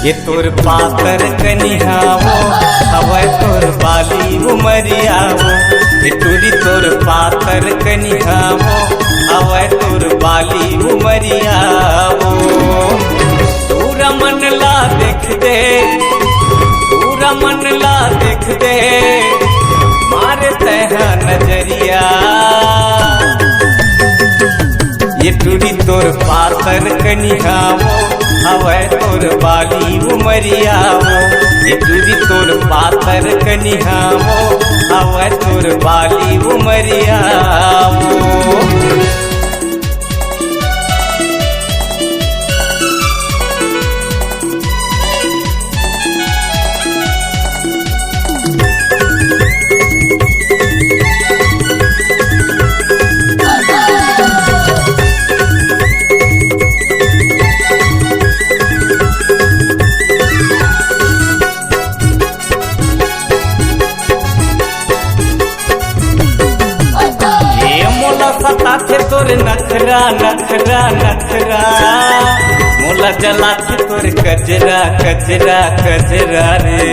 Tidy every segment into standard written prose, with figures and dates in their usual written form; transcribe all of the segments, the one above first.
ये तोर पातर कनिहावो हवे तोर बाली उमरियावो। ये टूरी तोर पातर कनिहावो हवे तोर बाली उमरियावो। पूरा मन ला देख दे, पूरा मन ला देख दे, मारे तहा नजरिया। ये टूरी तोर पातर कनिहावो हवे तोर बाली उमरियावो। ये टूरी तोर पातर कनिहावो हवे तोर बाली उमरियावो। सताथे तोर नखरा नखरा नखरा, मोला जलाथे तोर कजरा कजरा कजरा रे।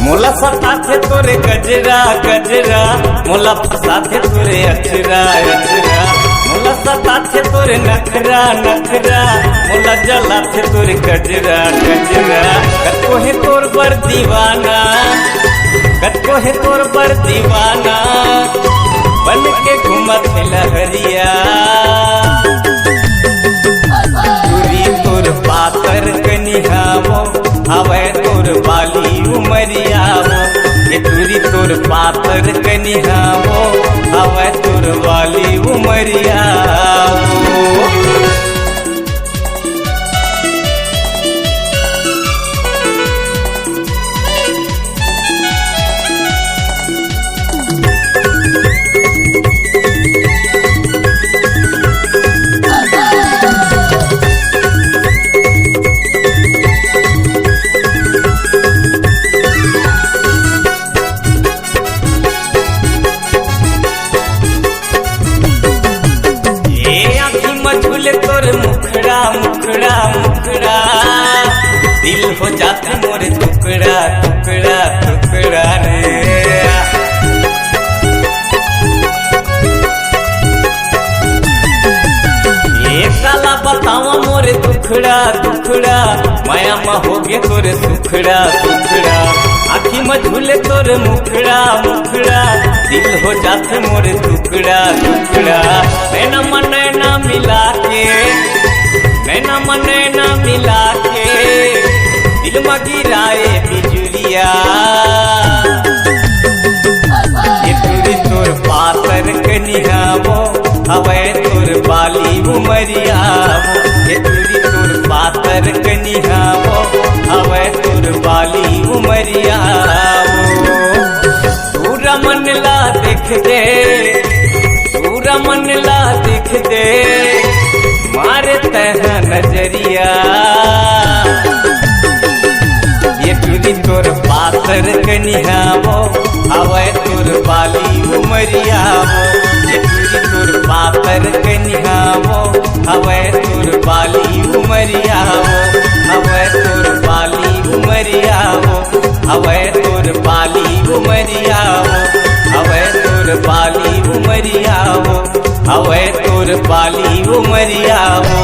मोला सताथे तोरे गजरा गजरा, मोला फसाथे तोरे अचरा अचरा। मोला सताथे तोरे नखरा नखरा, मोला जलाथे तोरे गजरा गजरा। कतो है तोर बर दीवाना, कतो है तोर बर दीवाना, बन के घूमत लहरिया। टूरी तोर पातर कनिहावो हवे तोर बाली उमरियावो। ये टूरी तोर पातर कनिहावो हवे तोर बाली उमरियावो। तोर मुखड़ा मुखड़ा मुखड़ा, दिल हो जाते मोर टुकड़ा टुकड़ा टुकड़ा रे। ये साला बतावा मोर दुखड़ा दुखड़ा, माया मा हो गे तोर सुखड़ा सुखड़ा। आखी में झूले तोर मुखड़ा मुखड़ा, दिल हो जाते मोर टुकड़ा टुकड़ा। नैना मन नैना मिला के, नैना मन नैना मिला के, दिल में गिराए बिजुलिया। ये टूरी तोर पातर कनिहावो हवे तोर बाली उमरियावो। ये टूरी तोर पातर कनिहावो हवे तोर बाली उमरियावो। पूरा मन ला देख दे, पूरा मन ला देख दे, मारे तहा नजरिया। ये टूरी तोर पातर कनिहावो हवे तोर बाली उमरियावो। ये टूरी तोर पातर कनिहावो हवे तोर बाली उमरियावो। हवे तोर बाली उमरियावो, हवे तोर बाली उमरियावो। हवे तोर बाली उमरियावो, हवे तोर बाली उमरियावो।